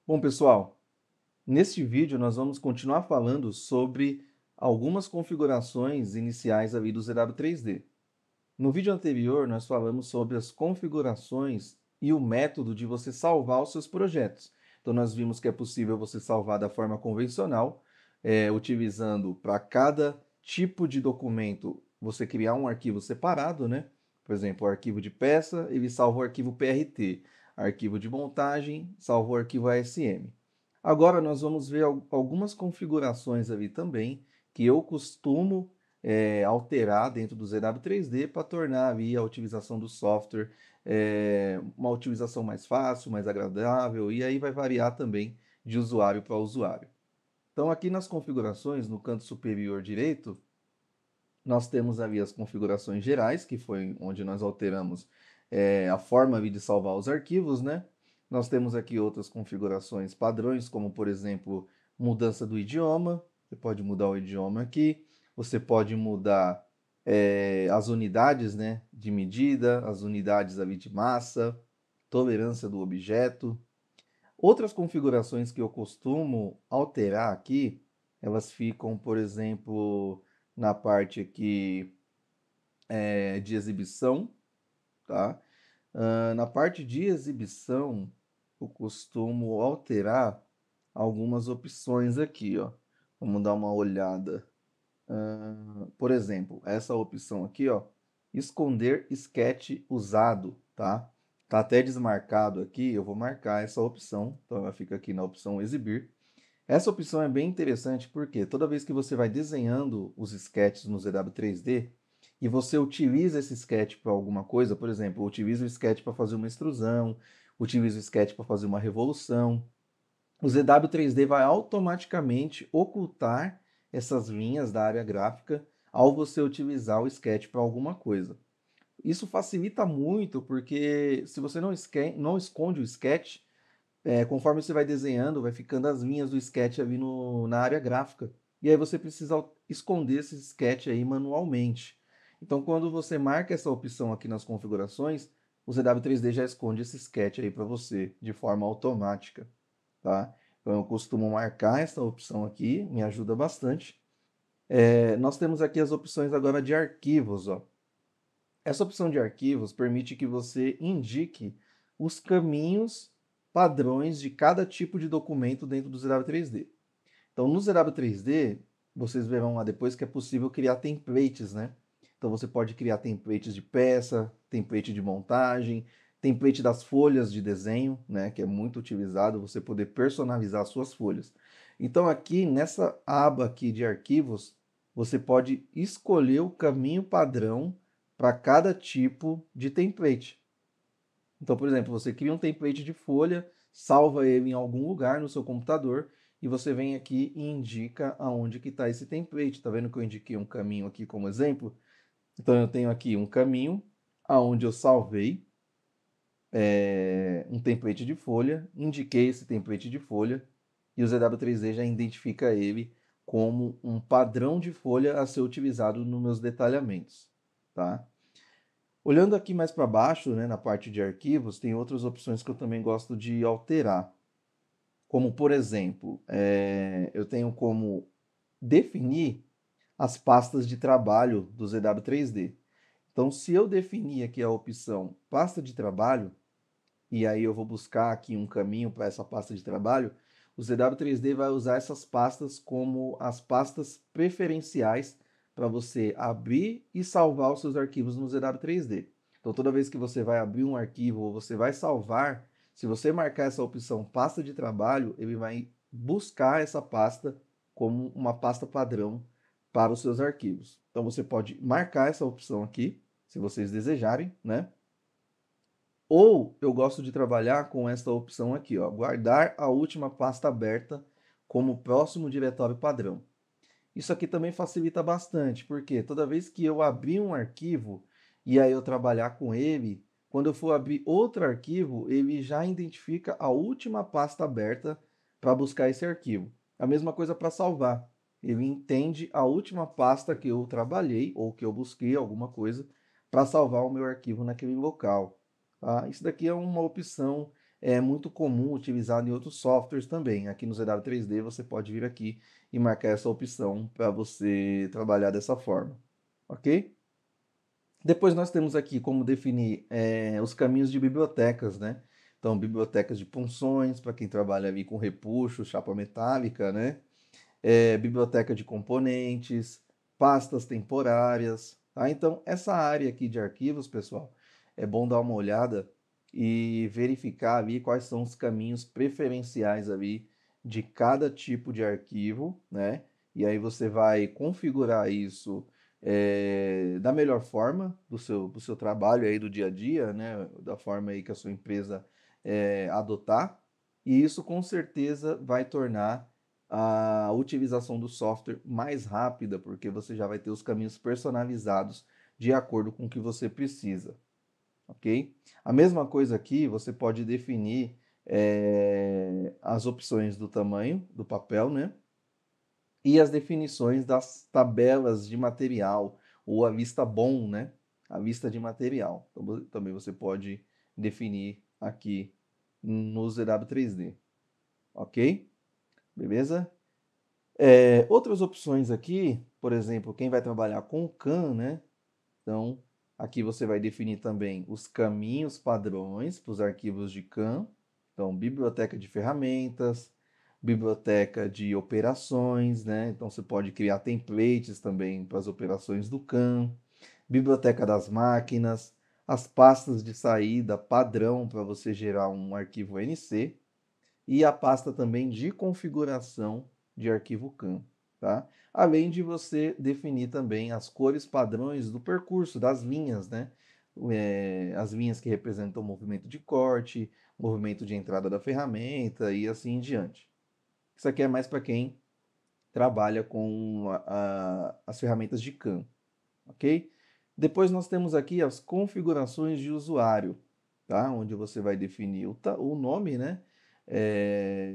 Bom, pessoal, neste vídeo nós vamos continuar falando sobre algumas configurações iniciais ali do ZW3D. No vídeo anterior, nós falamos sobre as configurações e o método de você salvar os seus projetos. Então, nós vimos que é possível você salvar da forma convencional, utilizando para cada tipo de documento você criar um arquivo separado, né? Por exemplo, o arquivo de peça, ele salva o arquivo PRT. Arquivo de montagem, salva o arquivo ASM. Agora nós vamos ver algumas configurações ali também que eu costumo alterar dentro do ZW3D para tornar ali a utilização do software uma utilização mais fácil, mais agradável, e aí vai variar também de usuário para usuário. Então, aqui nas configurações, no canto superior direito, nós temos ali as configurações gerais, que foi onde nós alteramos a forma ali de salvar os arquivos, né? Nós temos aqui outras configurações padrões, como por exemplo, mudança do idioma. Você pode mudar o idioma aqui. Você pode mudar as unidades, né, de medida, as unidades ali de massa, tolerância do objeto. Outras configurações que eu costumo alterar aqui, elas ficam, por exemplo, na parte aqui de exibição, tá? Na parte de exibição, eu costumo alterar algumas opções aqui, ó. Vamos dar uma olhada. Por exemplo, essa opção aqui, ó, esconder sketch usado, tá? Tá até desmarcado aqui, eu vou marcar essa opção, então ela fica aqui na opção exibir. Essa opção é bem interessante porque toda vez que você vai desenhando os sketches no ZW3D e você utiliza esse sketch para alguma coisa, por exemplo, utiliza o sketch para fazer uma extrusão, utiliza o sketch para fazer uma revolução, o ZW3D vai automaticamente ocultar essas linhas da área gráfica ao você utilizar o sketch para alguma coisa. Isso facilita muito porque se você não esconde o sketch, conforme você vai desenhando, vai ficando as linhas do sketch ali na área gráfica. E aí você precisa esconder esse sketch aí manualmente. Então, quando você marca essa opção aqui nas configurações, o ZW3D já esconde esse sketch aí para você de forma automática, tá? Então, eu costumo marcar essa opção aqui, me ajuda bastante. Nós temos aqui as opções agora de arquivos, ó. Essa opção de arquivos permite que você indique os caminhos padrões de cada tipo de documento dentro do ZW3D. Então, no ZW3D, vocês verão lá depois que é possível criar templates, né? Então, você pode criar templates de peça, template de montagem, template das folhas de desenho, né? Que é muito utilizado, você poder personalizar suas folhas. Então, aqui nessa aba aqui de arquivos, você pode escolher o caminho padrão para cada tipo de template. Então, por exemplo, você cria um template de folha, salva ele em algum lugar no seu computador e você vem aqui e indica aonde que está esse template. Tá vendo que eu indiquei um caminho aqui como exemplo? Então, eu tenho aqui um caminho aonde eu salvei um template de folha, indiquei esse template de folha e o ZW3D já identifica ele como um padrão de folha a ser utilizado nos meus detalhamentos, tá? Olhando aqui mais para baixo, né, na parte de arquivos, tem outras opções que eu também gosto de alterar. Como, por exemplo, eu tenho como definir as pastas de trabalho do ZW3D. Então, se eu definir aqui a opção pasta de trabalho, e aí eu vou buscar aqui um caminho para essa pasta de trabalho, o ZW3D vai usar essas pastas como as pastas preferenciais para você abrir e salvar os seus arquivos no ZW3D. Então, toda vez que você vai abrir um arquivo ou você vai salvar, se você marcar essa opção pasta de trabalho, ele vai buscar essa pasta como uma pasta padrão para os seus arquivos. Então, você pode marcar essa opção aqui, se vocês desejarem, né? Ou eu gosto de trabalhar com esta opção aqui, ó, guardar a última pasta aberta como próximo diretório padrão. Isso aqui também facilita bastante, porque toda vez que eu abrir um arquivo e aí eu trabalhar com ele, quando eu for abrir outro arquivo, ele já identifica a última pasta aberta para buscar esse arquivo. A mesma coisa para salvar. Ele entende a última pasta que eu trabalhei ou que eu busquei alguma coisa para salvar o meu arquivo naquele local. Tá? Isso daqui é uma opção é muito comum utilizado em outros softwares também. Aqui no ZW3D você pode vir aqui e marcar essa opção para você trabalhar dessa forma, ok? Depois nós temos aqui como definir os caminhos de bibliotecas, né? Então, bibliotecas de punções, para quem trabalha ali com repuxo, chapa metálica, né? Biblioteca de componentes, pastas temporárias, tá? Então, essa área aqui de arquivos, pessoal, é bom dar uma olhada e verificar ali quais são os caminhos preferenciais ali de cada tipo de arquivo, né? E aí você vai configurar isso da melhor forma do seu trabalho aí do dia a dia, né? Da forma aí que a sua empresa adotar. E isso com certeza vai tornar a utilização do software mais rápida, porque você já vai ter os caminhos personalizados de acordo com o que você precisa, ok? A mesma coisa aqui, você pode definir as opções do tamanho do papel, né? E as definições das tabelas de material, ou a lista BOM, né? A lista de material. Então, também você pode definir aqui no ZW3D, ok? Beleza? Outras opções aqui, por exemplo, quem vai trabalhar com CAM, né? Então, aqui você vai definir também os caminhos padrões para os arquivos de CAM. Então, biblioteca de ferramentas, biblioteca de operações, né? Então, você pode criar templates também para as operações do CAM, biblioteca das máquinas, as pastas de saída padrão para você gerar um arquivo NC e a pasta também de configuração de arquivo CAM, tá? Além de você definir também as cores padrões do percurso, das linhas, né? As linhas que representam o movimento de corte, movimento de entrada da ferramenta e assim em diante. Isso aqui é mais para quem trabalha com as ferramentas de CAM, ok? Depois nós temos aqui as configurações de usuário, tá? Onde você vai definir o nome, né? É,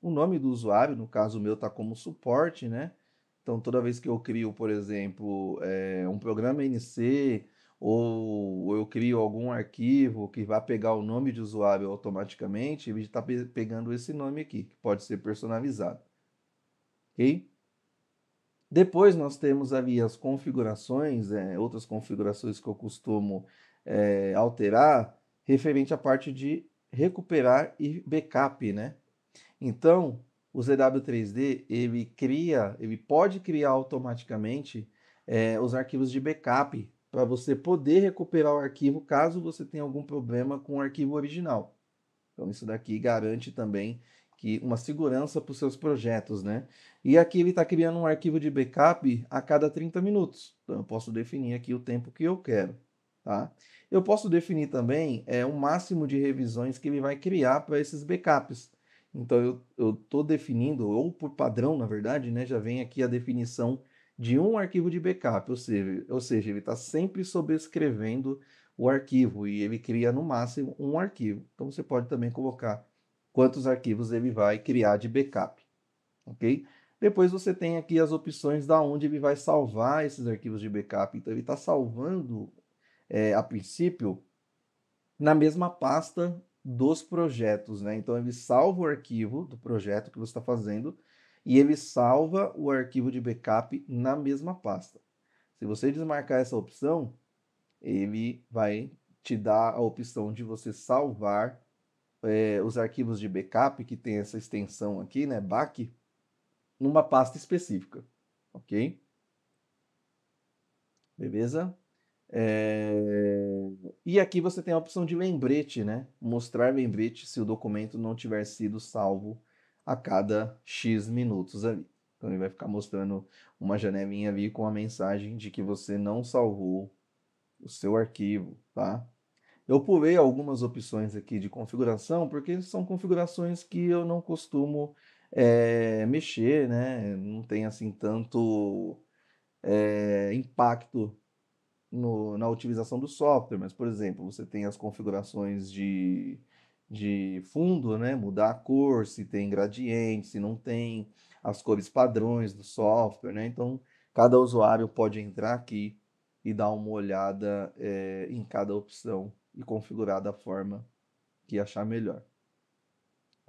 o nome do usuário, no caso o meu está como suporte, né? Então toda vez que eu crio, por exemplo, um programa NC ou eu crio algum arquivo que vai pegar o nome de usuário automaticamente, ele está pegando esse nome aqui, que pode ser personalizado, ok? Depois nós temos ali as configurações, outras configurações que eu costumo alterar, referente à parte de recuperar e backup, né? Então, o ZW3D, ele pode criar automaticamente os arquivos de backup, para você poder recuperar o arquivo caso você tenha algum problema com o arquivo original. Então, isso daqui garante também que uma segurança para os seus projetos, né? E aqui ele está criando um arquivo de backup a cada 30 minutos. Então, eu posso definir aqui o tempo que eu quero, tá? Eu posso definir também o máximo de revisões que ele vai criar para esses backups. Então, eu estou definindo, ou por padrão, na verdade, né? Já vem aqui a definição de um arquivo de backup, ou seja, ele está sempre sobrescrevendo o arquivo e ele cria no máximo um arquivo. Então você pode também colocar quantos arquivos ele vai criar de backup, ok? Depois você tem aqui as opções da onde ele vai salvar esses arquivos de backup. Então ele está salvando, a princípio, na mesma pasta dos projetos, né? Então ele salva o arquivo do projeto que você está fazendo e ele salva o arquivo de backup na mesma pasta. Se você desmarcar essa opção, ele vai te dar a opção de você salvar os arquivos de backup, que tem essa extensão aqui, né, BAC, numa pasta específica, ok? Beleza? E aqui você tem a opção de lembrete, né? Mostrar lembrete se o documento não tiver sido salvo a cada X minutos ali. Então ele vai ficar mostrando uma janelinha ali com a mensagem de que você não salvou o seu arquivo, tá? Eu pulei algumas opções aqui de configuração, porque são configurações que eu não costumo mexer, né? Não tem assim tanto impacto na utilização do software, mas, por exemplo, você tem as configurações de fundo, né? Mudar a cor, se tem gradiente, se não tem, as cores padrões do software, né? Então, cada usuário pode entrar aqui e dar uma olhada em cada opção e configurar da forma que achar melhor.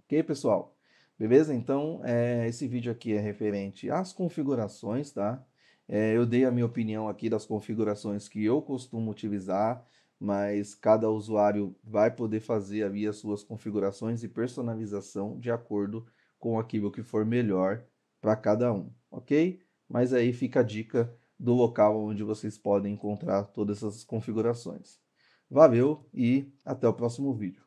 Ok, pessoal? Beleza? Então, esse vídeo aqui é referente às configurações, tá? Eu dei a minha opinião aqui das configurações que eu costumo utilizar, mas cada usuário vai poder fazer ali as suas configurações e personalização de acordo com aquilo que for melhor para cada um, ok? Mas aí fica a dica do local onde vocês podem encontrar todas essas configurações. Valeu e até o próximo vídeo.